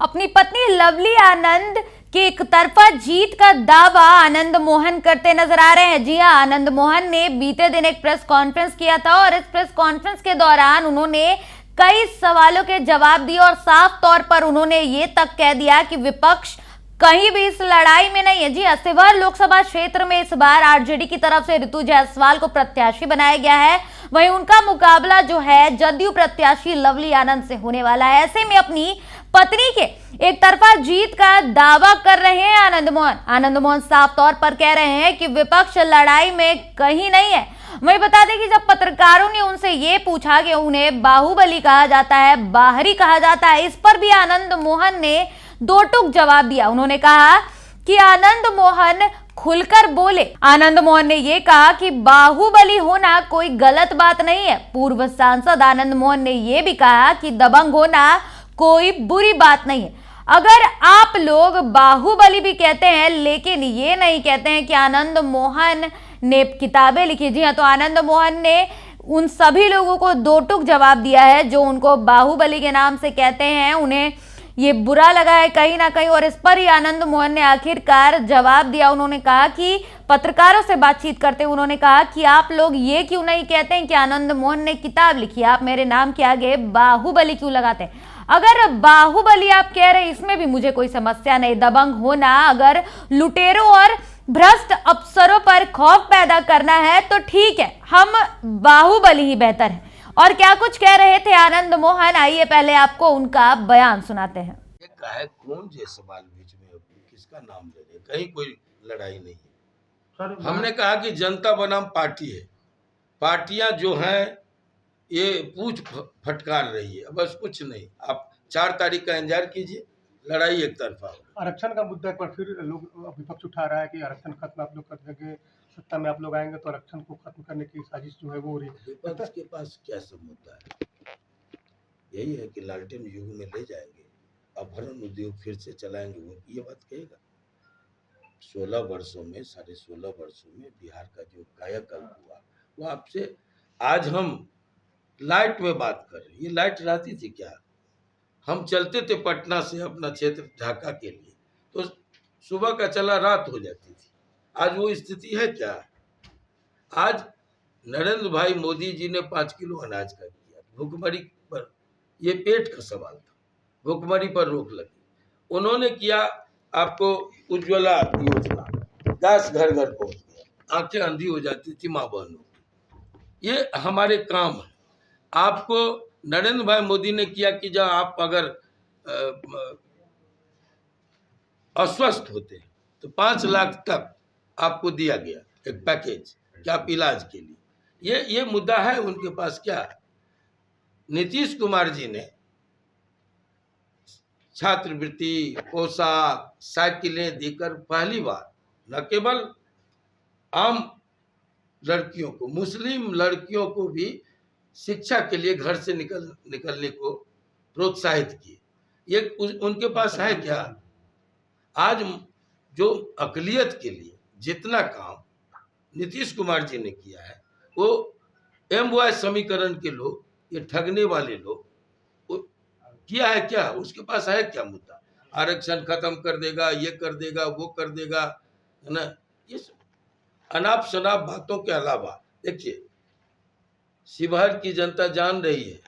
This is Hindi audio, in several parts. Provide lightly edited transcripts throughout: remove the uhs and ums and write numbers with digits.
अपनी पत्नी लवली आनंद की एक तरफा जीत का दावा आनंद मोहन करते नजर आ रहे हैं। जी हां, आनंद मोहन ने बीते दिन एक प्रेस कॉन्फ्रेंस किया था और इस प्रेस कॉन्फ्रेंस के दौरान उन्होंने कई सवालों के जवाब दिए और साफ तौर पर उन्होंने ये तक कह दिया कि विपक्ष कहीं भी इस लड़ाई में नहीं है। जी हां, शिवहर लोकसभा क्षेत्र में इस बार आरजेडी की तरफ से ऋतु जायसवाल को प्रत्याशी बनाया गया है। वहीं उनका मुकाबला जो है जदयू प्रत्याशी लवली आनंद से होने वाला है। ऐसे में अपनी पत्नी के एक तरफा जीत का दावा कर रहे हैं आनंद मोहन साफ तौर पर कह रहे हैं कि विपक्ष लड़ाई में कहीं नहीं है। वहीं बता दें कि जब पत्रकारों ने उनसे ये पूछा कि उन्हें बाहुबली कहा जाता है, बाहरी कहा जाता है, इस पर भी आनंद मोहन ने दो टूक जवाब दिया। उन्होंने कहा कि आनंद मोहन खुलकर बोले। आनंद मोहन ने यह कहा कि बाहुबली होना कोई गलत बात नहीं है। पूर्व सांसद आनंद मोहन ने यह भी कहा कि दबंग होना कोई बुरी बात नहीं है। अगर आप लोग बाहुबली भी कहते हैं लेकिन ये नहीं कहते हैं कि आनंद मोहन ने किताबें लिखी। जी हाँ, तो आनंद मोहन ने उन सभी लोगों को दो टूक जवाब दिया है जो उनको बाहुबली के नाम से कहते हैं। उन्हें ये बुरा लगा है कहीं ना कहीं और इस पर ही आनंद मोहन ने आखिरकार जवाब दिया। उन्होंने कहा कि पत्रकारों से बातचीत करते हुए उन्होंने कहा कि आप लोग ये क्यों नहीं कहते हैं कि आनंद मोहन ने किताब लिखी, आप मेरे नाम के आगे बाहुबली क्यों लगाते हैं? अगर बाहुबली आप कह रहे हैं इसमें भी मुझे कोई समस्या नहीं। दबंग होना अगर लुटेरों और भ्रष्ट अफसरों पर खौफ पैदा करना है तो ठीक है, हम बाहुबली ही बेहतर है। और क्या कुछ कह रहे थे आनंद मोहन, आइए पहले आपको उनका बयान सुनाते हैं। कौन जे सवाल बीच में किसका नाम ले रहे, कहीं कोई लड़ाई नहीं है। हमने कहा कि जनता बनाम पार्टी है, पार्टियां जो हैं ये पूछ फटकार रही है, बस कुछ नहीं। आप 4 तारीख का इंतजार कीजिए, लड़ाई एक तरफा। आरक्षण का मुद्दा पर फिर लोग विपक्ष उठा रहा है कि आरक्षण खत्म आप लोग कर देंगे, सत्ता में आप लोग आएंगे तो आरक्षण को खत्म करने की साजिश जो है वो हो रही है। विपक्ष के पास क्या सब मुद्दा है? यही है कि लालटेन युग में ले जाएंगे, अपहरण उद्योग फिर से चलाएंगे, वो ये बात कहेगा। 16 वर्षों में, 16.5 वर्षों में बिहार का जो कायाकल्प हुआ वो आपसे आज हम लाइट में बात कर रहे। ये लाइट रहती थी क्या? हम चलते थे पटना से अपना क्षेत्र ढाका के लिए तो सुबह का चला रात हो जाती थी। आज वो स्थिति है क्या? आज नरेंद्र भाई मोदी जी ने 5 किलो अनाज का किया, भुखमरी पर, ये पेट का सवाल था, भुखमरी पर रोक लगी। उन्होंने किया आपको उज्ज्वला योजना, गैस घर घर पहुंच गया, आंखें अंधी हो जाती थी माँ बहनों की। ये हमारे काम है। आपको नरेंद्र भाई मोदी ने किया कि जब आप अगर अस्वस्थ होते हैं तो 5 लाख तक आपको दिया गया एक पैकेज कि आप इलाज के लिए। ये मुद्दा है उनके पास क्या? नीतीश कुमार जी ने छात्रवृत्ति, पोशाक, साइकिलें देकर पहली बार न केवल आम लड़कियों को, मुस्लिम लड़कियों को भी शिक्षा के लिए घर से निकलने को प्रोत्साहित किए। ये उनके पास है क्या? आज जो अकलियत के लिए जितना काम नीतीश कुमार जी ने किया है, वो MY समीकरण के लोग, ये ठगने वाले लोग किया है क्या? उसके पास है क्या मुद्दा? आरक्षण खत्म कर देगा, ये कर देगा, वो कर देगा, है ना? ये अनाप शनाप बातों के अलावा देखिए, शिवहर की जनता जान रही है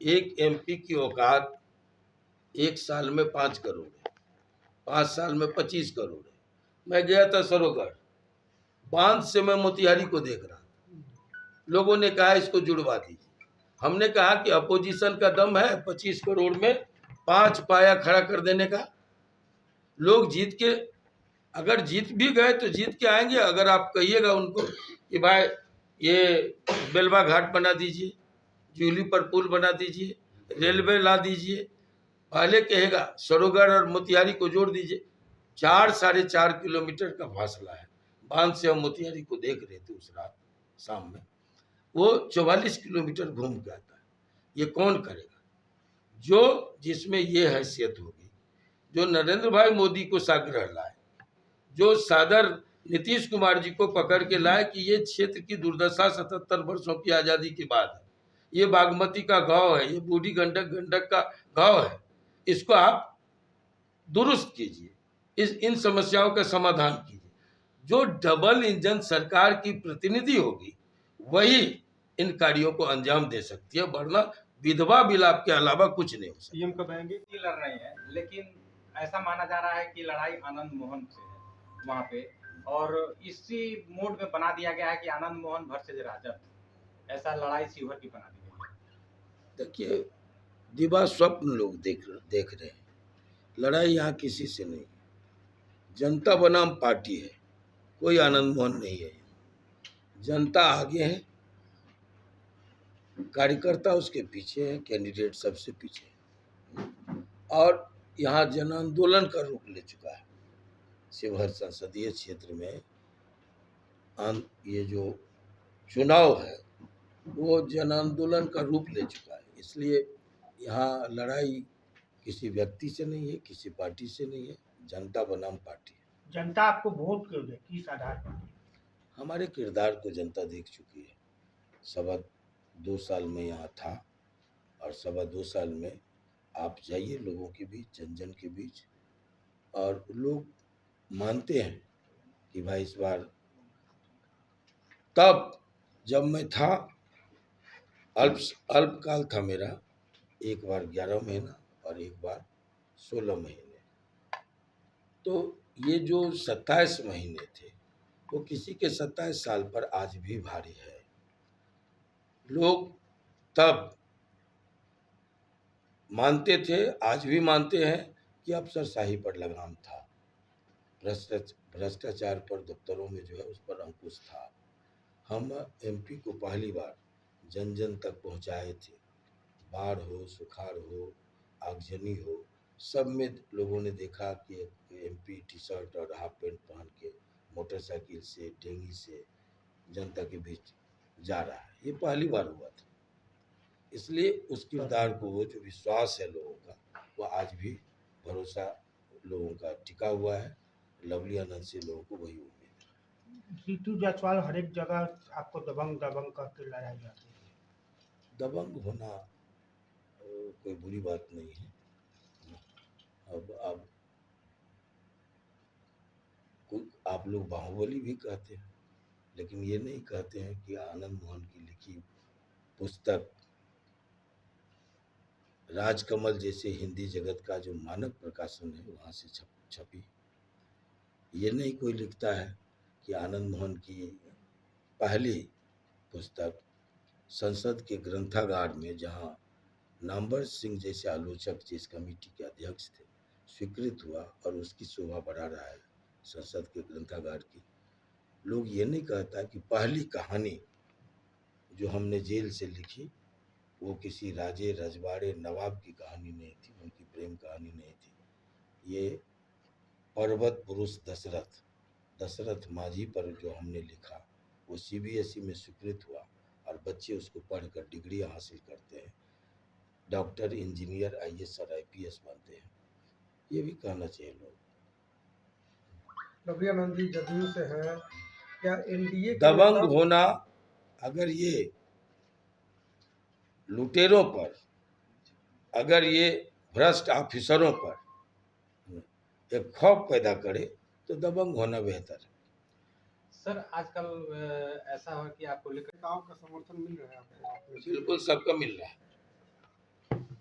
एक MP की औकात 1 साल में 5 करोड़ है, 5 साल में 25 करोड़ है। मैं गया था सरोगढ़ बांध से, मैं मोतिहारी को देख रहा था, लोगों ने कहा इसको जुड़वा दीजिए। हमने कहा कि अपोजिशन का दम है 25 करोड़ में 5 पाया खड़ा कर देने का? लोग जीत के, अगर जीत भी गए तो जीत के आएंगे। अगर आप कहिएगा उनको कि भाई ये बेलवा घाट बना दीजिए, जूली पर पुल बना दीजिए, रेलवे ला दीजिए, पहले कहेगा सरोगढ़ और मोतिहारी को जोड़ दीजिए। 4-4.5 किलोमीटर का फासला है। बांध से हम मोतिहारी को देख रहे थे उस रात शाम में, वो 44 किलोमीटर घूम के आता है। ये कौन करेगा? जो जिसमें ये हैसियत होगी, जो नरेंद्र भाई मोदी को साग्रह लाए, जो सादर नीतीश कुमार जी को पकड़ के लाए कि ये क्षेत्र की दुर्दशा 77 वर्षों की आज़ादी के बाद है, ये बागमती का गांव है, ये बूढ़ी गंडक का गांव है, इसको आप दुरुस्त कीजिए, इन समस्याओं का समाधान कीजिए। जो डबल इंजन सरकार की प्रतिनिधि होगी वही इन कार्यों को अंजाम दे सकती है, वरना विधवा विलाप के अलावा कुछ नहीं हो सकता। सीएम कब आएंगे? ही लड़ रहे हैं, लेकिन ऐसा माना जा रहा है कि लड़ाई आनंद मोहन से है वहाँ पे, और इसी मोड में बना दिया गया है कि आनंद मोहन वर्सेज राजद, ऐसा लड़ाई शिवहर की बना दी गई है। देखिए, दिवा स्वप्न लोग देख रहे हैं, लड़ाई यहाँ किसी से नहीं। जनता बनाम पार्टी है, कोई आनंद मोहन नहीं है। जनता आगे है, कार्यकर्ता उसके पीछे है, कैंडिडेट सबसे पीछे है। और यहाँ जन आंदोलन का रूप ले चुका है। शिवहर संसदीय क्षेत्र में ये जो चुनाव है वो जन आंदोलन का रूप ले चुका है। इसलिए यहाँ लड़ाई किसी व्यक्ति से नहीं है, किसी पार्टी से नहीं है, जनता बनाम पार्टी है। जनता आपको वोट क्यों दे, किस आधार पर? हमारे किरदार को जनता देख चुकी है। 2.25 साल में यहाँ था, और 2.25 साल में आप जाइए लोगों के बीच, जन जन के बीच, और लोग मानते हैं कि भाई इस बार, तब जब मैं था अल्पकाल था मेरा, एक बार 11 महीना और एक बार 16 महीने। तो ये जो 27 महीने थे वो किसी के 27 साल पर आज भी भारी है। लोग तब मानते थे, आज भी मानते हैं कि अफसरशाही पर लगाम था, भ्रष्टाचार पर दफ्तरों में जो है उस पर अंकुश था। हम एमपी को पहली बार जन जन तक पहुंचाए थे। बाढ़ हो, सुखाड़ हो, आगजनी हो, सब में लोगों ने देखा कि एमपी टी शर्ट और हाफ पैंट पहन के मोटरसाइकिल से, टेंगी से जनता के बीच जा रहा है। ये पहली बार हुआ था। इसलिए उस किरदार को, वो जो विश्वास है लोगों का, वो आज भी भरोसा लोगों का टिका हुआ है। लवली आनंद से लोगों को वही उम्मीद है। रितु जायसवाल हर एक जगह आपको दबंग दबंग करके लड़ाई जाती है। दबंग होना कोई बुरी बात नहीं है। अब आप लोग बाहुबली भी कहते हैं, लेकिन ये नहीं कहते हैं कि आनंद मोहन की लिखी पुस्तक राजकमल जैसे हिंदी जगत का जो मानक प्रकाशन है वहाँ से छपी। ये नहीं कोई लिखता है कि आनंद मोहन की पहली पुस्तक संसद के ग्रंथागार में, जहाँ नामवर सिंह जैसे आलोचक जिस कमेटी के अध्यक्ष थे, स्वीकृत हुआ और उसकी शोभा बढ़ा रहा है संसद के ग्रंथागार की। लोग ये नहीं कहता कि पहली कहानी जो हमने जेल से लिखी वो किसी राजे रजवाड़े नवाब की कहानी नहीं थी, उनकी प्रेम कहानी नहीं थी। ये पर्वत पुरुष दशरथ माझी पर जो हमने लिखा वो CBSE में स्वीकृत हुआ और बच्चे उसको पढ़कर डिग्रियां हासिल करते हैं, डॉक्टर, इंजीनियर, IAS और IPS बनते हैं। ये भी कहना चाहिए लोग। लवली आनंद जी जदयू से हैं, क्या NDA दबंग होना, अगर ये लुटेरों पर, अगर ये भ्रष्ट ऑफिसरों पर एक खौफ पैदा करे तो दबंग होना बेहतर है। सर, आजकल ऐसा हो कि आपको लेकर गांव का समर्थन मिल रहा है आपको? बिल्कुल सबका मिल रहा है।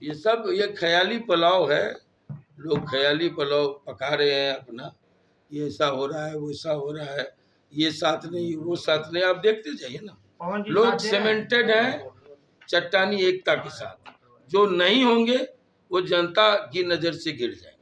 ये सब ये ख्याली पुलाव है, लोग ख्याली पुलाव पका रहे हैं अपना, ये ऐसा हो रहा है, वैसा हो रहा है, ये साथ नहीं वो साथ नहीं। आप देखते जाइए ना, लोग सीमेंटेड हैं चट्टानी एकता के साथ। जो नहीं होंगे वो जनता की नजर से गिर जाएंगे।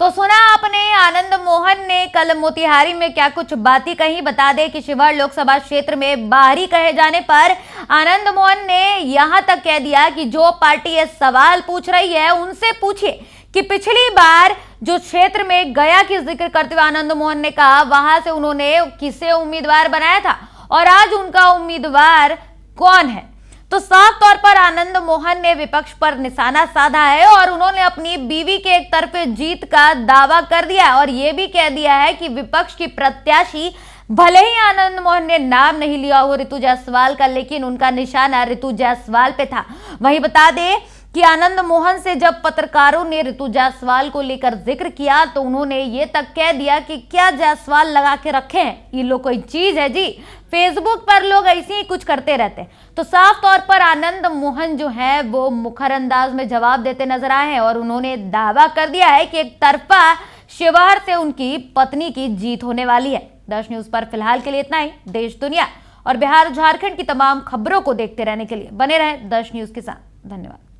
तो सुना आपने आनंद मोहन ने कल मोतिहारी में क्या कुछ बातें कही। बता दें कि शिवहर लोकसभा क्षेत्र में बाहरी कहे जाने पर आनंद मोहन ने यहां तक कह दिया कि जो पार्टी ये सवाल पूछ रही है उनसे पूछिए कि पिछली बार जो क्षेत्र में गया की जिक्र करते हुए आनंद मोहन ने कहा वहां से उन्होंने किसे उम्मीदवार बनाया था और आज उनका उम्मीदवार कौन है। तो साफ तौर पर आनंद मोहन ने विपक्ष पर निशाना साधा है और उन्होंने अपनी बीवी के एक तरफे जीत का दावा कर दिया है और यह भी कह दिया है कि विपक्ष की प्रत्याशी, भले ही आनंद मोहन ने नाम नहीं लिया हो रितु जायसवाल का, लेकिन उनका निशाना रितु जायसवाल पे था। वहीं बता दें कि आनंद मोहन से जब पत्रकारों ने ऋतु जायसवाल को लेकर जिक्र किया तो उन्होंने ये तक कह दिया कि क्या जायसवाल लगा के रखे हैं, ये लोग कोई चीज है जी, फेसबुक पर लोग ऐसे ही कुछ करते रहते हैं। तो साफ तौर पर आनंद मोहन जो है वो मुखर अंदाज में जवाब देते नजर आए हैं और उन्होंने दावा कर दिया है कि एक तरफा शिवहर से उनकी पत्नी की जीत होने वाली है। दश न्यूज पर फिलहाल के लिए इतना ही। देश दुनिया और बिहार झारखंड की तमाम खबरों को देखते रहने के लिए बने रहें दश न्यूज के साथ। धन्यवाद।